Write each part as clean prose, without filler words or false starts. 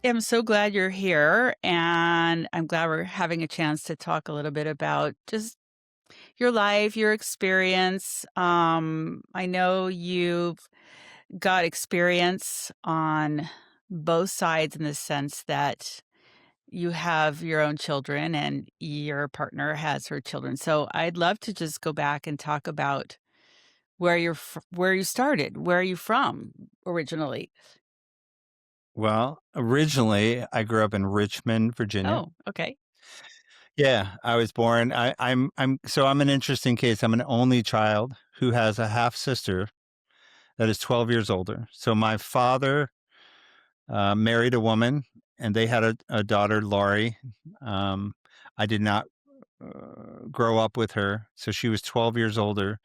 am so glad you're here, and I'm glad we're having a chance to talk a little bit about just your life, your experience. I know you've got experience on both sides in the sense that you have your own children and your partner has her children. So I'd love to just go back and talk about where you started. Where are you from originally? Well, originally, I grew up in Richmond, Virginia. Oh, okay. Yeah, I was born. I'm an interesting case. I'm an only child who has a half sister that is 12 years older. So my father married a woman, and they had a daughter, Laurie. Um, I did not grow up with her, so she was 12 years older.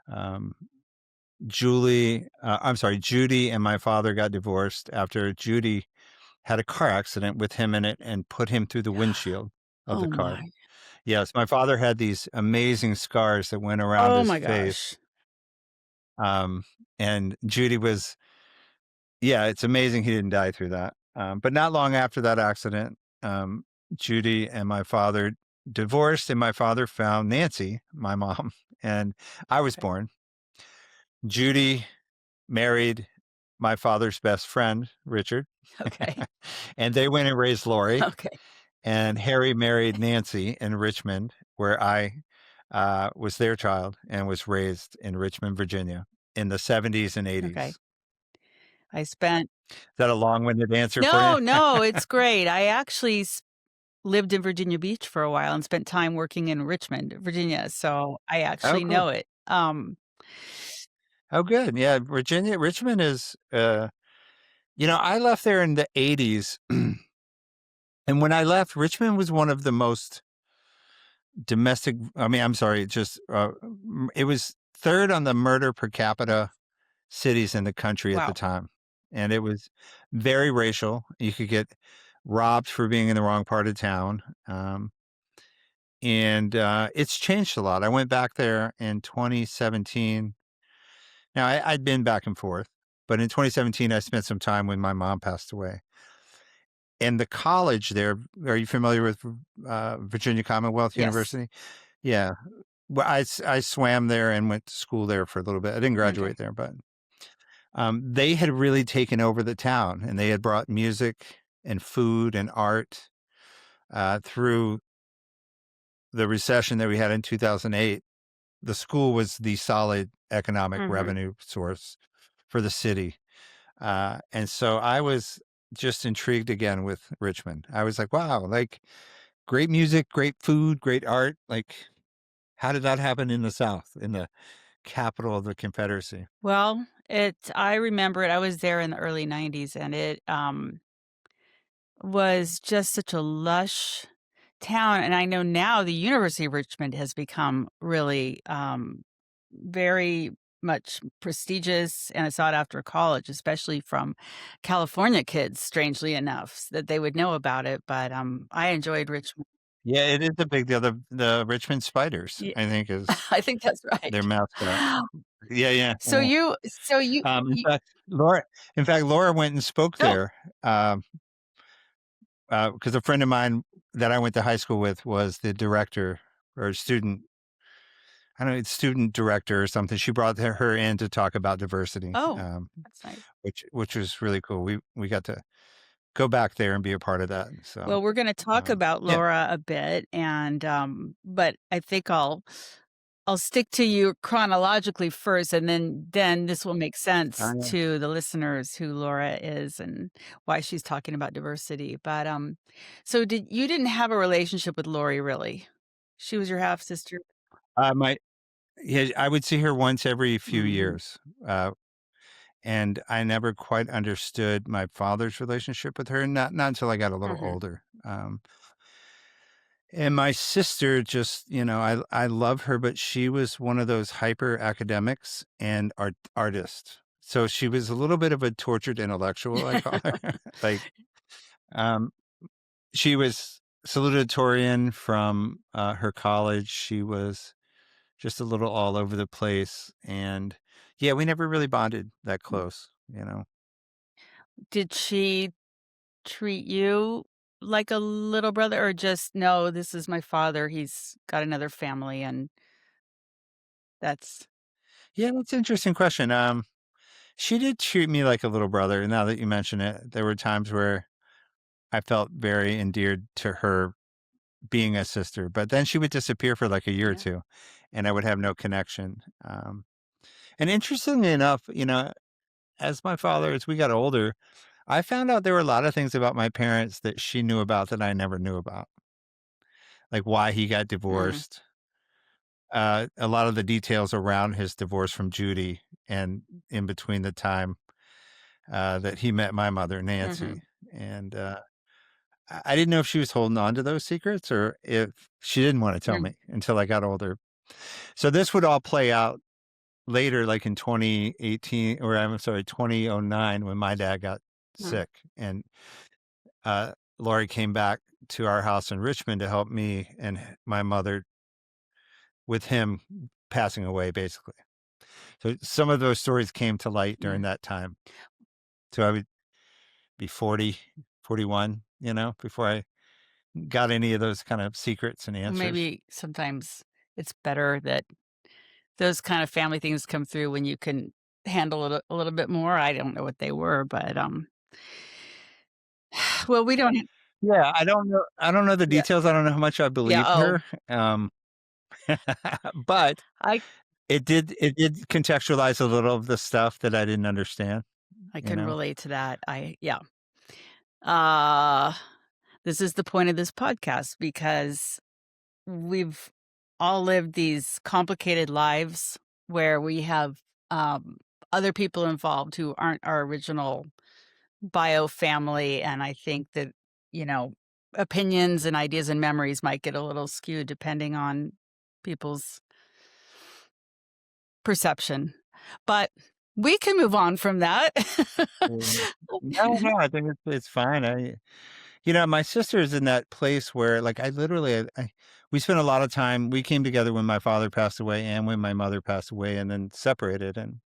Um, Judy and my father got divorced after Judy had a car accident with him in it and put him through the windshield of the Oh car. my. Yes, my father had these amazing scars that went around Oh his my face. gosh. Um, and Judy was, yeah, it's amazing he didn't die through that. But not long after that accident, Judy and my father divorced, and my father found Nancy, my mom, and I was Okay. born. Judy married my father's best friend, Richard, Okay. and they went and raised Lori. Okay. And Harry married Nancy in Richmond, where I was their child and was raised in Richmond, Virginia in the 70s and Okay. 80s. I spent Is that a long-winded answer for you? No, no, it's great. I actually lived in Virginia Beach for a while and spent time working in Richmond, Virginia, so I Oh, actually cool. know it. Oh, good. Yeah, Richmond is, I left there in the 80s. And when I left, Richmond was one of the most I'm sorry, it was third on the murder per capita cities in the country at the Wow. time. And it was very racial. You could get robbed for being in the wrong part of town. And it's changed a lot. I went back there in 2017. Now, I'd been back and forth, but in 2017, I spent some time when my mom passed away. And the college there, are you familiar with Virginia Commonwealth Yes. University? Yeah. Well, I swam there and went to school there for a little bit. I didn't Okay. graduate there, but they had really taken over the town, and they had brought music and food and art through the recession that we had in 2008. The school was the solid economic Mhm. revenue source for the city. And so I was just intrigued again with Richmond. I was like, wow, like great music, great food, great art. Like, how did that happen in the South, in the capital of the Confederacy? Well, I remember it. I was there in the early '90s, and it was just such a lush town, and I know now the University of Richmond has become really, very much prestigious and a sought after college, especially from California kids, strangely enough, that they would know about it, but, I enjoyed Richmond. Yeah, it is a big deal. The Richmond Spiders, Ye I think, is I think that's their right. mascot. Yeah, yeah, So yeah. you so you In you fact, Laura went and spoke Oh, there, because a friend of mine that I went to high school with was the director or student, I don't know, student director or something. She brought her in to talk about diversity, oh, that's nice. which was really cool. We got to go back there and be a part of that. So, Well, we're gonna talk about yeah. Laura a bit and, but I think I'll stick to you chronologically first, and then this will make sense Yeah. to the listeners who Laura is and why she's talking about diversity, but, so you didn't have a relationship with Lori, really? She was your half sister? My Yeah, I would see her once every few Mhm, years, and I never quite understood my father's relationship with her, not until I got a little mhm. older. And my sister just, I love her, but she was one of those hyper academics and artist. So she was a little bit of a tortured intellectual, I call her. Like, um, she was salutatorian from her college. She was just a little all over the place. And yeah, we never really bonded that close. Did she treat you like a little brother or just, "No, this is my father, he's got another family," and that's Yeah, that's an interesting question. She did treat me like a little brother. Now that you mention it, there were times where I felt very endeared to her being a sister, but then she would disappear for like a year or yeah. two, and I would have no connection. And interestingly enough, as we got older, I found out there were a lot of things about my parents that she knew about that I never knew about, like why he got Mm, divorced, a lot of the details around his divorce from Judy, and in between the time that he met my mother, mhm, Nancy. And I didn't know if she was holding on to those secrets or if she didn't want to tell mm, me until I got older. So this would all play out later, like in 2018, or I'm sorry, 2009, when my dad got mm, sick. And Lori came back to our house in Richmond to help me and my mother with him passing away, basically. So some of those stories came to light during mm. that time. So I would be 40, 41, before I got any of those kind of secrets and Well, answers. maybe sometimes it's better that those kind of family things come through when you can handle it a little bit more. I don't know what they were, but, well, we don't Yeah, I don't know the yeah, details. I don't know how much I yeah, believed oh, her. But I it did contextualize a little of the stuff that I didn't understand, I you can know? relate to that. I yeah. Uh, this is the point of this podcast because we've all lived these complicated lives where we have, um, other people involved who aren't our original bio family, and I think that, you know, opinions and ideas and memories might get a little skewed depending on people's perception. But we can move on from that. Mm. No, no, I think it's fine. My sister is in that place where, like, I literally, we spent a lot of time. We came together when my father passed away and when my mother passed away, and then separated. And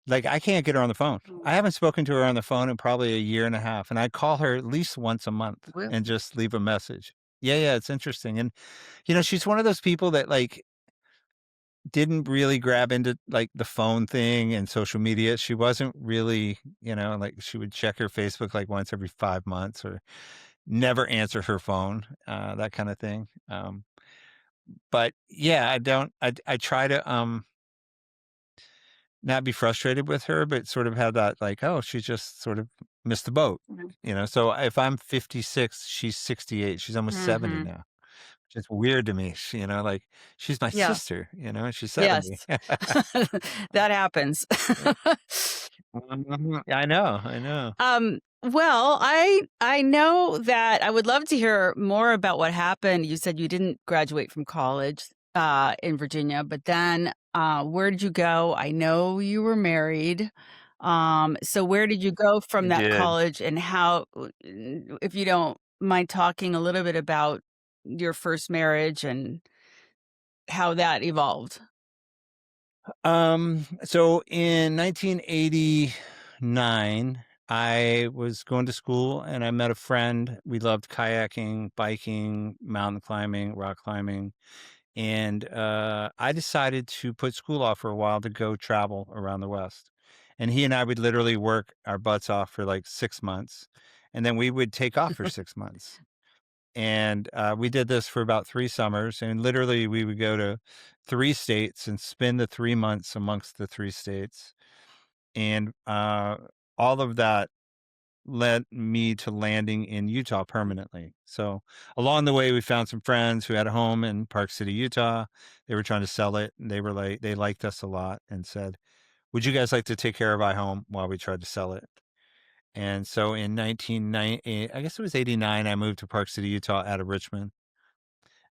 like, I can't get her on the phone. Mm. I haven't spoken to her on the phone in probably a year and a half, and I call her at least once a month and Really? just leave a message. Yeah, yeah, it's interesting. And she's one of those people that, like, didn't really grab into, like, the phone thing and social media. She wasn't really, like, she would check her Facebook, like, once every 5 months, or never answer her phone, that kinda thing. But yeah, I try to, not be frustrated with her, but sort of have that, like, "Oh, she just sort of missed the boat," Mhm. So if I'm 56, she's 68, she's almost 70 Mhm. now. It's weird to me, like, she's my Yeah. sister, and she's 70. Yes. That happens. Mhm. I know, I know. Well, I know that I would love to hear more about what happened. You said you didn't graduate from college, in Virginia, but then, where did you go? I know you were married. So where did you go from I that did. college and how if you don't mind talking a little bit about your first marriage and how that evolved? So in 1989, I was going to school and I met a friend. We loved kayaking, biking, mountain climbing, rock climbing. And I decided to put school off for a while to go travel around the West. And he and I would literally work our butts off for like 6 months. And then we would take off for 6 months. And we did this for about 3 summers. And literally, we would go to 3 states and spend the 3 months amongst the 3 states. And all of that led me to landing in Utah permanently. So along the way, we found some friends who had a home in Park City, Utah. They were trying to sell it. And they were like, they liked us a lot and said, "Would you guys like to take care of our home while we tried to sell it?" And so in 1990, I guess it was 89, I moved to Park City, Utah out of Richmond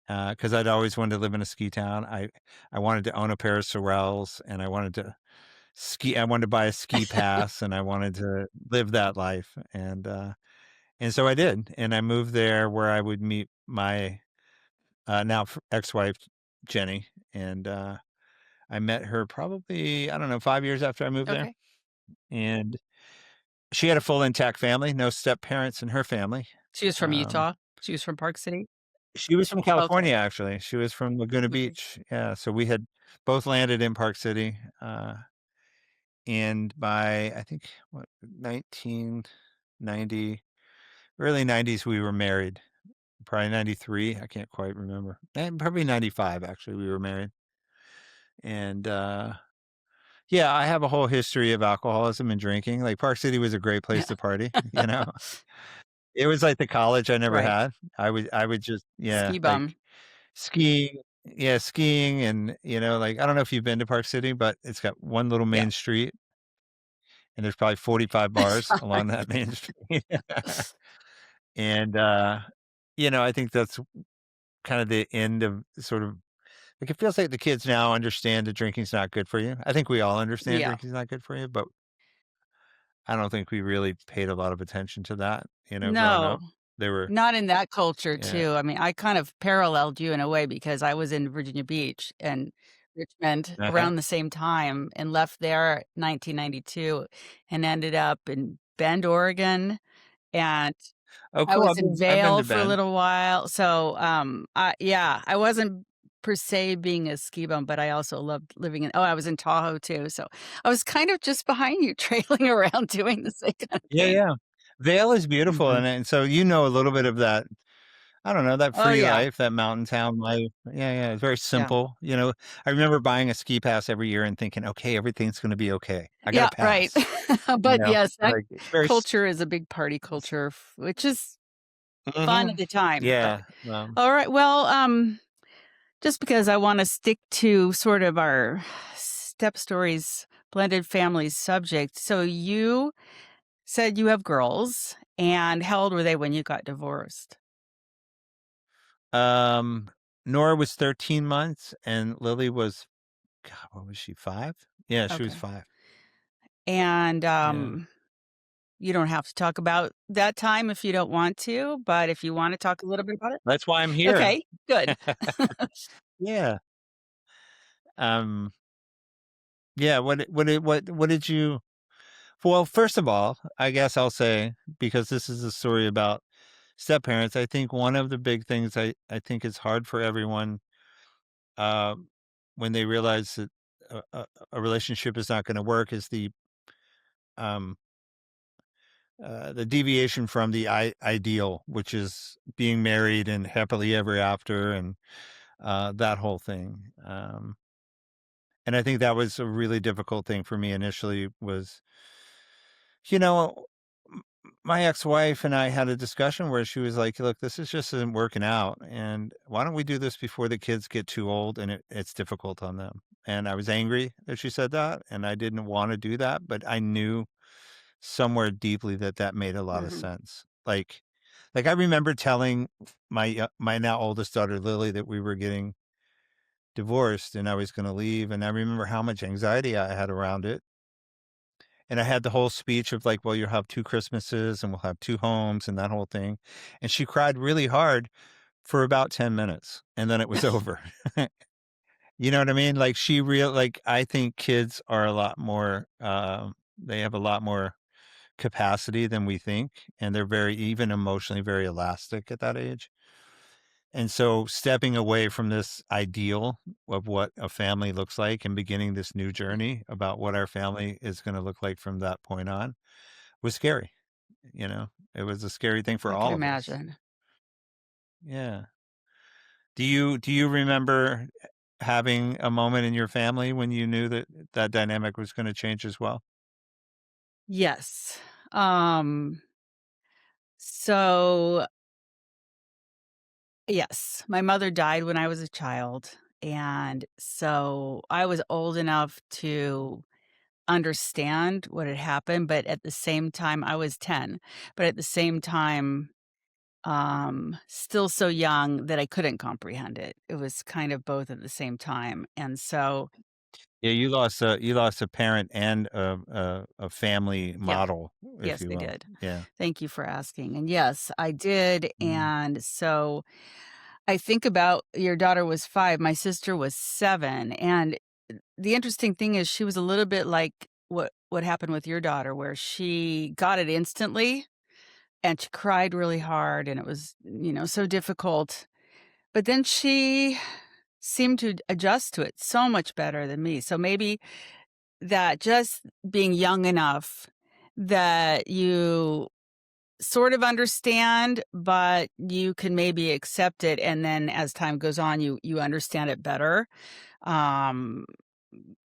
because I'd always wanted to live in a ski town. I wanted to own a pair of Sorels, and I wanted to ski. I wanted to buy a ski pass, and I wanted to live that life. And so I did, and I moved there where I would meet my now ex-wife, Jenny. And I met her probably, I don't know, 5 years after I moved there. Okay. And She had a full intact family, no step parents in her family. She was from Um, Utah? She was from Park City? she was from Okay, California, actually. She was from Laguna okay. Beach. Yeah, so we had both landed in Park City, and by I think what 1990, early 90s, we were married. Probably 93. I can't quite remember. Probably 95. Actually, we were married, and yeah, I have a whole history of alcoholism and drinking. Like Park City was a great place to party. It was like the college I never Right. had. I would just yeah, Ski like bum. skiing. Yeah, skiing and like I don't know if you've been to Park City, but it's got one little Yeah. main street and there's probably 45 bars along that main street. And I think that's kind of the end of sort of like it feels like the kids now understand that drinking's not good for you. I think we all understand Yeah. drinking's not good for you, but I don't think we really paid a lot of attention to that, growing No. up. They were Not in that culture yeah. too. I mean, I kind of paralleled you in a way because I was in Virginia Beach and Richmond Uh-huh. around the same time and left there 1992 and ended up in Bend, Oregon, and Oh, I cool. was in I've been to Vail for a Bend. little while. So, I wasn't per se being a ski bum, but I also loved living in I was in Tahoe too. So I was kind of just behind you trailing around doing the same kind of Yeah, thing. yeah. Vail is beautiful, Mhm. and so a little bit of that, I don't know, that Oh, free yeah. life, that mountain town life. Yeah, yeah, it's very Yeah. simple. I remember buying a ski pass every year and thinking, "Okay, everything's gonna be okay. I got a Yeah, right. pass." But yes, that Like, it's very s culture is a big party culture, which is fun at Mhm. the time. But Yeah, all right, well, just because I want to stick to sort of our step stories, blended families subject. So you said you have girls, and how old were they when you got divorced? um, Nora was 13 months and Lily was God, what was she, 5? Yeah, she was Okay, 5. and Yeah. you don't have to talk about that time if you don't want to, but if you want to talk a little bit about it, That's why I'm here. okay, good. Yeah. Um, yeah, what did you well, first of all, I guess I'll say, because this is a story about step-parents, I think one of the big things I think is hard for everyone, um, when they realize that a relationship is not gonna work is um, the deviation from the ideal, which is being married and happily ever after and, that whole thing, and I think that was a really difficult thing for me initially was, you know, m my ex-wife and I had a discussion where she was like, "Look, this is just isn't working out, and why don't we do this before the kids get too old and it's difficult on them?" And I was angry that she said that, and I didn't wanna do that, but I knew somewhere deeply that that made a lot of Mhm. sense. I remember telling my now oldest daughter, Lily, that we were getting divorced and I was gonna leave, and I remember how much anxiety I had around it. And I had the whole speech of like, "Well, you'll have 2 Christmases and we'll have 2 homes," and that whole thing. And she cried really hard for about 10 minutes, and then it was over. You know what I mean? Like, I think kids are a lot more, they have a lot more capacity than we think, and they're very even emotionally very elastic at that age. And so stepping away from this ideal of what a family looks like and beginning this new journey about what our family is gonna look like from that point on was scary, you know? It was a scary thing for I can all of us. imagine. Yeah. Do you remember having a moment in your family when you knew that that dynamic was gonna change as well? Yes. Um, so yes, my mother died when I was a child, and so I was old enough to understand what had happened, but at the same time I was 10, but at the same time, still so young that I couldn't comprehend it. It was kind of both at the same time, and so Yeah, you lost a parent and a family yeah. model, if Yes, you I will. did. Yeah. Thank you for asking, and yes, I did, Mm. and so I think about your daughter was 5, my sister was 7, and the interesting thing is she was a little bit like what happened with your daughter where she got it instantly and she cried really hard and it was, so difficult. But then she seemed to adjust to it so much better than me. So maybe that just being young enough that you sort of understand, but you can maybe accept it, and then as time goes on, you understand it better. Um,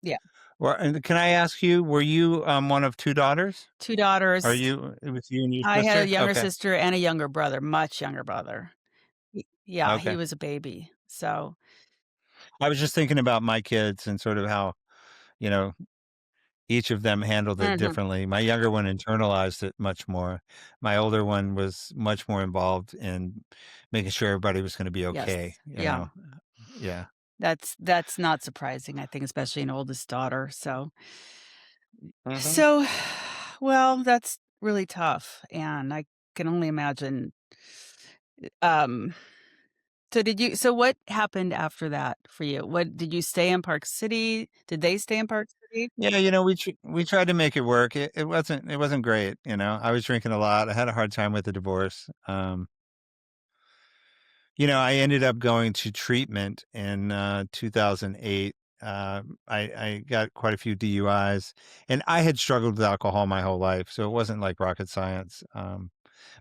yeah, Well, and can I ask you, were you, one of 2 daughters? 2 Are daughters. you it was you and your I had a sister? younger Okay, sister and a younger brother, much younger brother. Yeah, he okay. was a baby, so I was just thinking about my kids and sort of how, you know, each of them handled it Mhm. differently. My younger one internalized it much more. My older one was much more involved in making sure everybody was gonna be Yes. okay, you Yeah. know? Yeah. That's not surprising, I think, especially an oldest daughter, so Mhm. so, well, that's really tough, and I can only imagine, um so what happened after that for you? What did you stay in Park City? Did they stay in Park City? Yeah, we tried to make it work. It wasn't great, you know? I was drinking a lot. I had a hard time with the divorce. I ended up going to treatment in 2008. I got quite a few DUIs, and I had struggled with alcohol my whole life, so it wasn't like rocket science.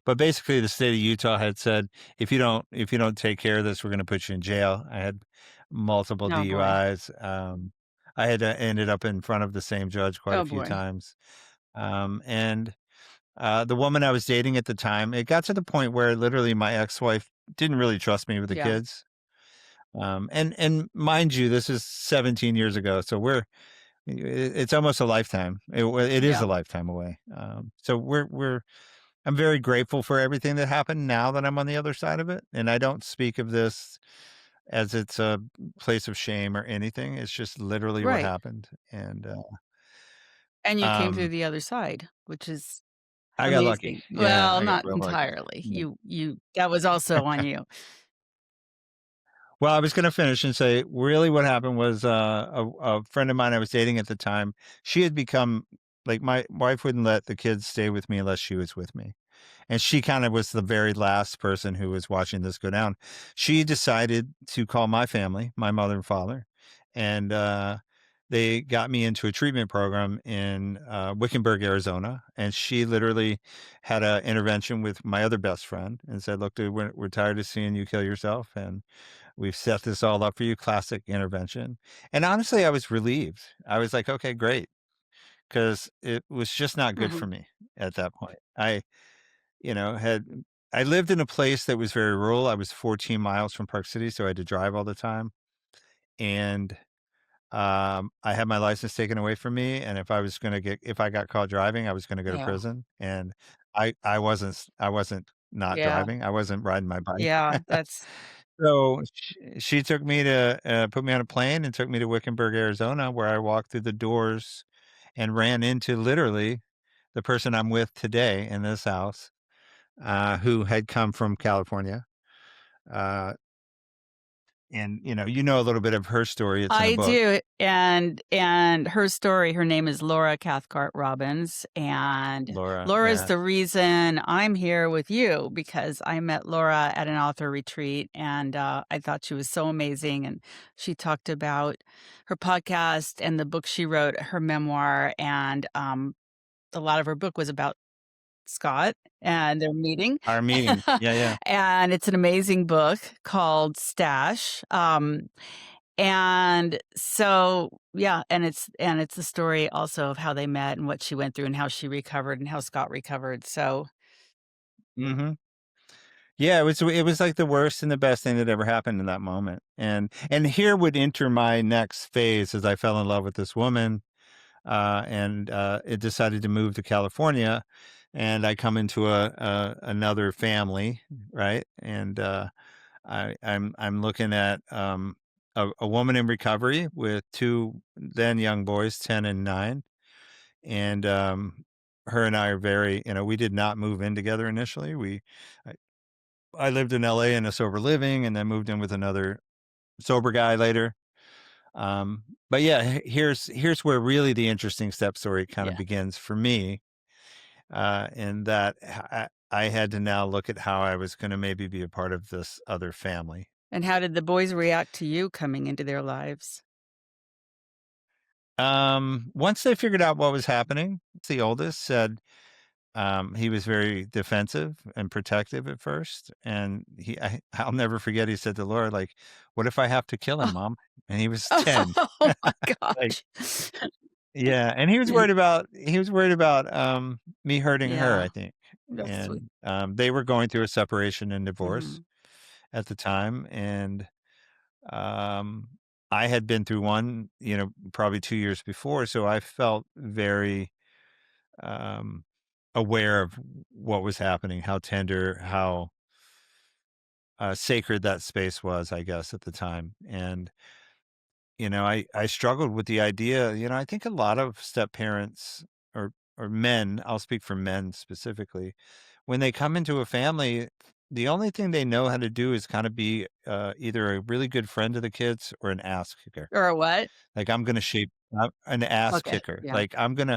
But basically, the state of Utah had said, if you don't take care of this, we're going to put you in jail. I had multiple Oh, boy. DUIs. I had ended up in front of the same judge quite a Oh, few boy. times, and the woman I was dating at the time, it got to the point where literally my ex-wife didn't really trust me with the Yeah. kids. And mind you, this is 17 years ago, so it's almost a lifetime. It is Yeah. a lifetime away. So I'm very grateful for everything that happened now that I'm on the other side of it, and I don't speak of this as it's a place of shame or anything. It's just literally what Right. happened, and And you came through um, the other side, which is I got lucky. amazing. Yeah, Well, I got not real lucky. entirely. Yeah. You that was also on you. Well, I was gonna finish and say, really what happened was, a friend of mine I was dating at the time, she had become like, my wife wouldn't let the kids stay with me unless she was with me, and she kinda was the very last person who was watching this go down. She decided to call my family, my mother and father, and, they got me into a treatment program in, Wickenburg, Arizona, and she literally had a intervention with my other best friend and said, "Look, dude, we're tired of seeing you kill yourself, and we've set this all up for you, classic intervention." And honestly, I was relieved. I was like, "Okay, great," because it was just not good for Mhm. me at that point. Had I lived in a place that was very rural. I was 14 miles from Park City, so I had to drive all the time, and, I had my license taken away from me, and if I got caught driving, I was gonna go to Yeah. prison, and I wasn't not Yeah. driving. I wasn't riding my bike. Yeah, that's So she took me to put me on a plane and took me to Wickenburg, Arizona, where I walked through the doors and ran into literally the person I'm with today in this house, who had come from California. Uh, and a little bit of her story. It's in the I book. do, and her story, her name is Laura Cathcart Robbins, and Laura, Laura's yeah, the reason I'm here with you because I met Laura at an author retreat, and, I thought she was so amazing, and she talked about her podcast and the book she wrote, her memoir, and, a lot of her book was about Scott and their meeting. our meeting. Yeah, yeah. And it's an amazing book called Stash, and so yeah, and it's the story also of how they met and what she went through and how she recovered and how Scott recovered, so Hmm. Yeah, it was like the worst and the best thing that ever happened in that moment. And here would enter my next phase as I fell in love with this woman, and it decided to move to California, and I come into another family, right? And I'm looking at a woman in recovery with two then young boys, 10 and 9, and her and I are we did not move in together initially. I, I lived in LA in a sober living, and then moved in with another sober guy later. But yeah, here's where really the interesting step story kind of Yeah. begins for me, in that I had to now look at how I was going to maybe be a part of this other family. And how did the boys react to you coming into their lives? Once they figured out what was happening, the oldest said, he was very defensive and protective at first, and I'll never forget. He said to Laura, like, "What if I have to kill him, Oh, Mom?" And he was 10. oh my Like, gosh. yeah, and he was worried about me hurting her, Yeah, I think, that's sweet. and they were going through a separation and divorce Mhm. at the time, and um, I had been through one, probably 2 years before, so I felt very um, aware of what was happening, how tender, how sacred that space was, I guess, at the time. And, I struggled with the idea, I think a lot of step parents or men, I'll speak for men specifically, when they come into a family, the only thing they know how to do is kind of be either a really good friend to the kids or an ass kicker. Or a what? Like I'm going to shape an ass Okay, kicker. yeah. Like I'm going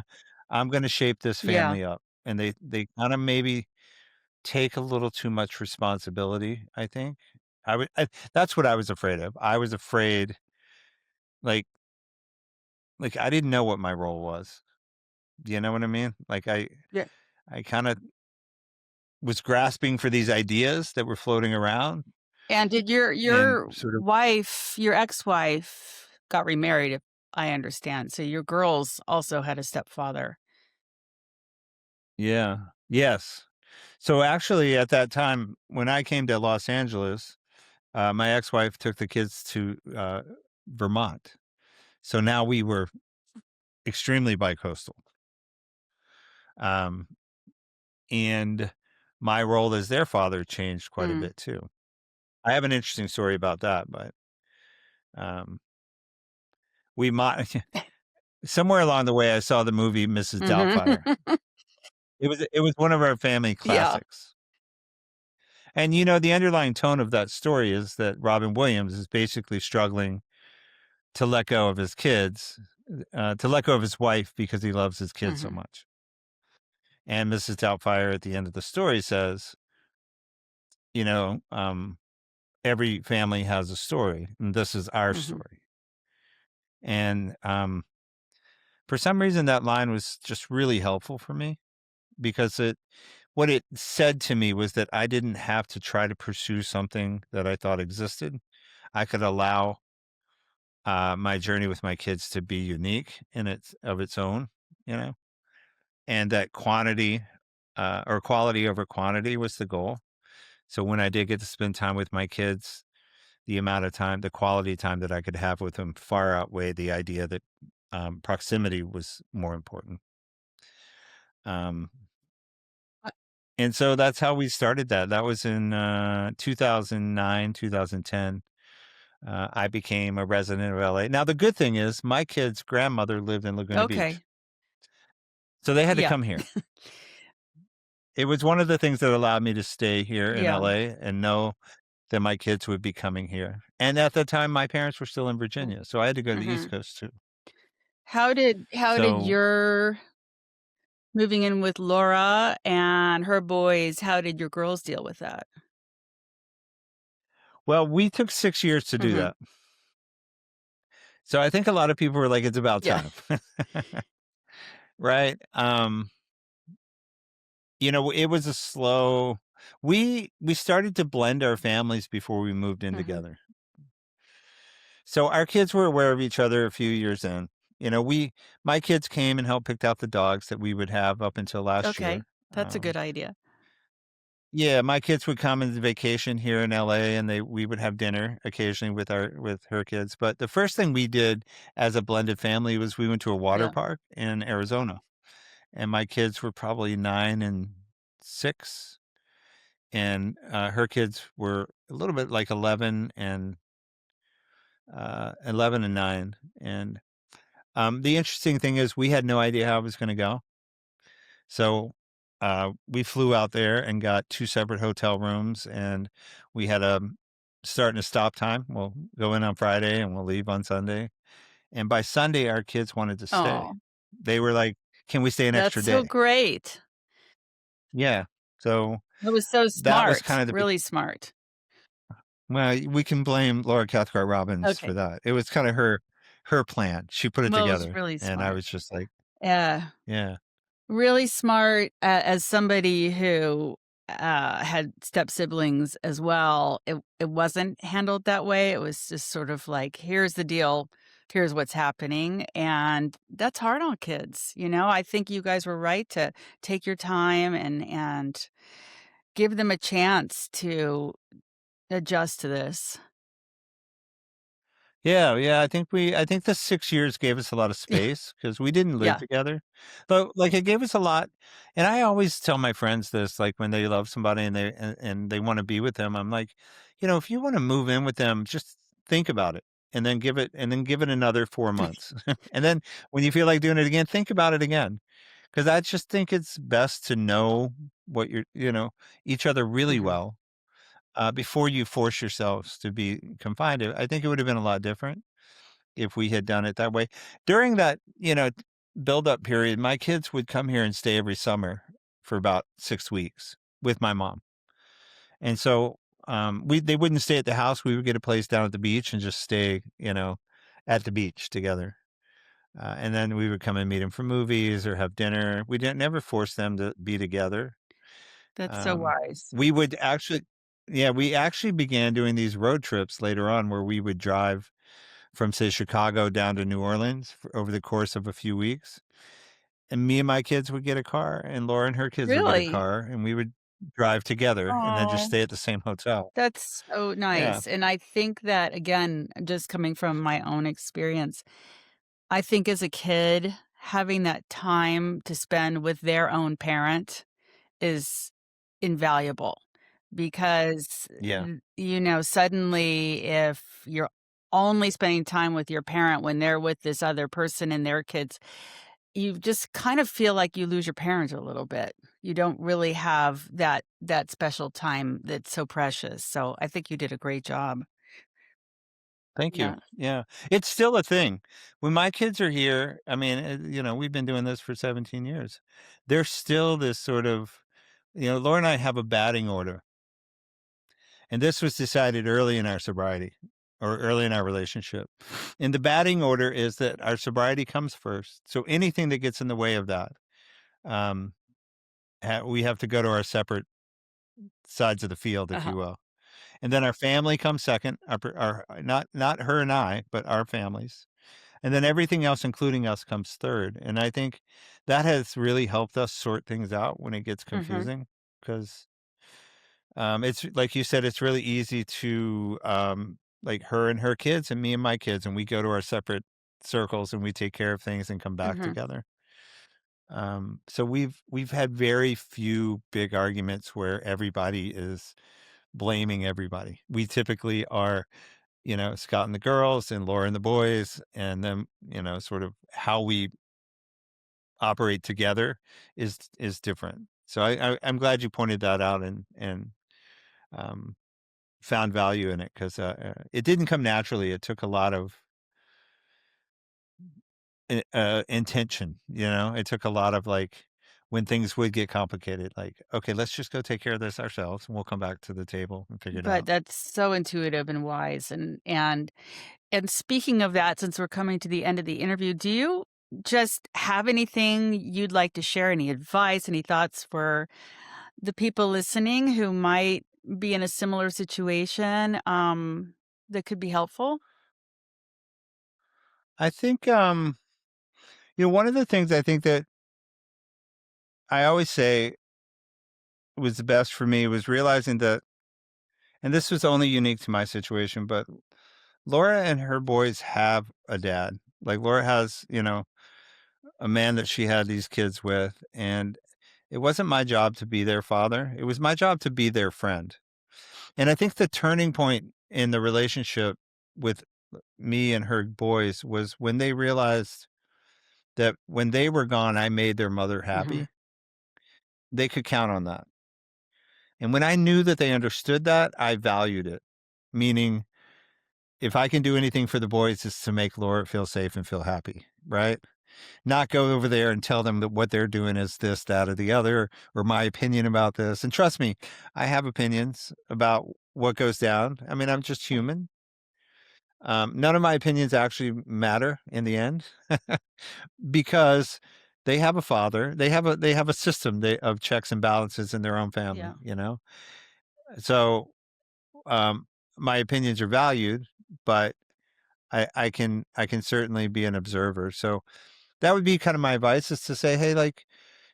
to shape this Yeah, family up. And they kind of maybe take a little too much responsibility, I think. That's what I was afraid of. I was afraid, like I didn't know what my role was. Do you know what I mean? Like yeah. I kinda was grasping for these ideas that were floating around And did and your sort of wife, your ex-wife got remarried, if I understand, so your girls also had a stepfather. yeah. Yes. So, actually, at that time, when I came to Los Angeles, my ex-wife took the kids to, Vermont. So now we were extremely bicoastal. Um And my role as their father changed quite a Mm. bit too. I have an interesting story about that, but, um, we mo somewhere along the way, I saw the movie Mrs. Mhm. Doubtfire. It was one of our family Yeah. classics. And, the underlying tone of that story is that Robin Williams is basically struggling to let go of his kids, to let go of his wife because he loves his kids so Mhm, much. And Mrs. Doubtfire at the end of the story says, you know, um, "Every family has a story, and this is our mhm. story." And, for some reason, that line was just really helpful for me because what it said to me was that I didn't have to try to pursue something that I thought existed. I could allow, my journey with my kids to be unique in its own, you know, and that quantity, or quality over quantity was the goal. So when I did get to spend time with my kids, the quality time that I could have with them far outweighed the idea that, proximity was more important. Um, Uh, and so that's how we started that. That was in 2009, 2010. I became a resident of LA. Now, the good thing is my kid's grandmother lived in Laguna Beach. Okay. So they had to Yeah. come here. It was one of the things that allowed me to stay here in Yeah. LA and know that my kids would be coming here. And at the time, my parents were still in Mm, Virginia. So I had to go to the East mhm. Coast too. How did So, your moving in with Laura and her boys, how did your girls deal with that? well, we took 6 years to do Mhm. that. So I think a lot of people were like, "It's about Yeah. time." Right? It was a slow we started to blend our families before we moved in Mhm. together. So our kids were aware of each other a few years in. My kids came and helped picked out the dogs that we would have up until last Okay. year. That's a good idea. Yeah, my kids would come and vacation here in LA, and we would have dinner occasionally with her kids. But the first thing we did as a blended family was we went to a water Yeah. park in Arizona, and my kids were probably 9 and 6, and, her kids were a little bit like 11 and 9, and, the interesting thing is we had no idea how it was gonna go, so, we flew out there and got 2 separate hotel rooms, and we had starting a stop time. We'll go in on Friday and we'll leave on Sunday. And by Sunday, our kids wanted to stay. Oh, They were like, "Can we stay an that's extra so day?" great. Yeah. So That was so that was smart, kind of the really smart. well, we can blame Laura Cathcart Robbins for Okay. that. It was kinda her plan. She put it Well, it was together, really and I smart. was just like, Yeah. "Yeah. Really smart as somebody who, had step siblings as well, it wasn't handled that way, it was just sort of like, "Here's the deal, here's what's happening," and that's hard on kids, you know? I think you guys were right to take your time and give them a chance to adjust to this. Yeah, yeah, I think the 6 years gave us a lot of Yeah, space because we didn't live yeah. together, but, like, it gave us a lot and I always tell my friends this, like, when they love somebody and they wanna be with them, I'm like, "You know, if you wanna move in with them, just think about it, and then give it another 4 months, and then when you feel like doing it again, think about it again, because I just think it's best to know what you're each other really Mhm. well, before you force yourselves to be confined. I think it would have been a lot different if we had done it that way. During that, build-up period, my kids would come here and stay every summer for about 6 weeks with my mom. And so, they wouldn't stay at the house, we would get a place down at the beach and just stay, at the beach together. And then we would come and meet them for movies or have dinner. We didn't never force them to be together. That's so Um, wise. we would actually yeah, we actually began doing these road trips later on where we would drive from, say, Chicago down to New Orleans for over the course of a few weeks, and me and my kids would get a car, and Laura and her kids would get a Really? car, and we would drive together and then just Oh. stay at the same hotel. That's so Yeah, nice, and I think that, again, just coming from my own experience, I think as a kid, having that time to spend with their own parent is invaluable because, yeah. suddenly if you're only spending time with your parent when they're with this other person and their kids, you just kind of feel like you lose your parent a little bit. You don't really have that special time that's so precious, so I think you did a great job. Thank you. Yeah. Yeah. It's still a thing. When my kids are here, I mean, we've been doing this for 17 years. There's still this sort of Laura and I have a batting order. And this was decided early in our sobriety or early in our relationship. And the batting order is that our sobriety comes first. So anything that gets in the way of that, um, we have to go to our separate sides of the field, if Uh-huh. you will. And then our family comes second, not her and I, but our families. And then everything else, including us, comes third. And I think that has really helped us sort things out when it gets Mhm. confusing because it's like you said, it's really easy to, like her and her kids and me and my kids, and we go to our separate circles and we take care of things and come back Mhm. together. So we've had very few big arguments where everybody is blaming everybody. We typically are, Scott and the girls and Laura and the boys, and then, sort of how we operate together is different. So I'm glad you pointed that out and um found value in it 'cause, it didn't come naturally, it took a lot of intention, It took a lot of, like, when things would get complicated, like, "Okay, let's just go take care of this ourselves, and we'll come back to the table and figure it But out." that's so intuitive and wise, and speaking of that, since we're coming to the end of the interview, do you just have anything you'd like to share? Any advice, any thoughts for the people listening who might be in a similar situation, that could be helpful? I think, one of the things I think that I always say was the best for me was realizing that and this was only unique to my situation, but Laura and her boys have a dad. Like, Laura has, a man that she had these kids with, and it wasn't my job to be their father. It was my job to be their friend. And I think the turning point in the relationship with me and her boys was when they realized that when they were gone, I made their mother Mhm. happy. They could count on that. And when I knew that they understood that, I valued it. meaning if I can do anything for the boys, it's to make Laura feel safe and feel happy, right? Not go over there and tell them that what they're doing is this, that, or the other, or my opinion about this. And trust me, I have opinions about what goes down. I mean, I'm just human. None of my opinions actually matter in the end because they have a father, they have a system of checks and balances in their own Yeah, family, you know. So um, my opinions are valued, but I can certainly be an observer. So that would be kind of my advice is to say, hey, like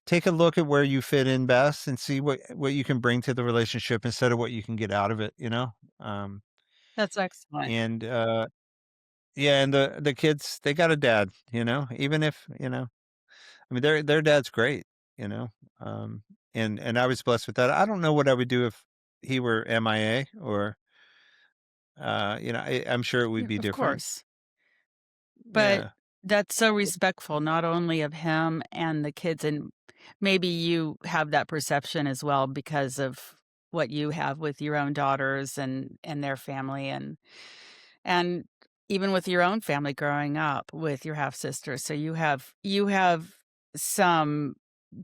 take a look at where you fit in best and see what you can bring to the relationship instead of what you can get out of it, you know? Um, that's excellent. and yeah, and the kids, they got a dad, you know, even if, I mean their dad's great, you know. Um, and I was blessed with that. I don't know what I would do if he were MIA or I'm sure it would Yeah, be of different. course. But Yeah. that's so respectful, not only of him and the kids, and maybe you have that perception as well because of what you have with your own daughters and their family, and even with your own family growing up with your half sister. So you have some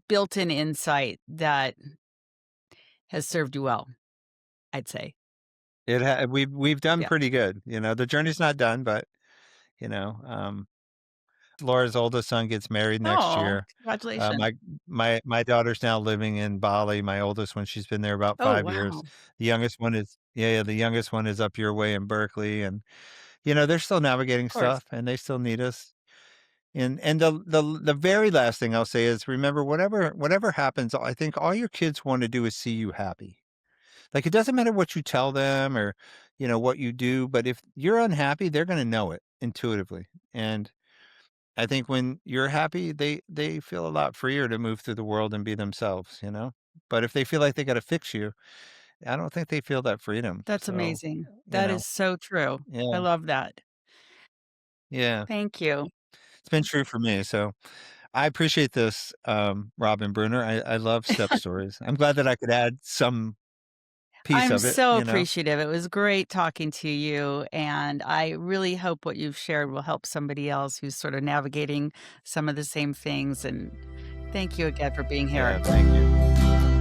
built-in insight that has served you well, I'd say. We've done Yeah. pretty good, you know. The journey's not done, but, you know, Laura's oldest son gets married next Oh, year. congratulations. My daughter's now living in Bali, my oldest one, she's been there about Oh, 5 years. wow. The youngest one is yeah, the youngest one is up your way in Berkeley, and, you know, they're still navigating Of course. stuff, and they still need us. And the very last thing I'll say is remember whatever happens, I think all your kids wanna do is see you happy. Like, it doesn't matter what you tell them or, what you do, but if you're unhappy, they're gonna know it intuitively, and I think when you're happy, they feel a lot freer to move through the world and be themselves, you know? But if they feel like they gotta fix you, I don't think they feel that freedom, That's so, amazing. you That know is so true. I Yeah, love that. yeah. Thank you. It's been true for me, so I appreciate this, Robin Breuner. I love step stories. I'm glad that I could add some piece I'm of it, so you know? appreciative. It was great talking to you, and I really hope what you've shared will help somebody else who's sort of navigating some of the same things, and thank you again for being here. Yeah, thank you.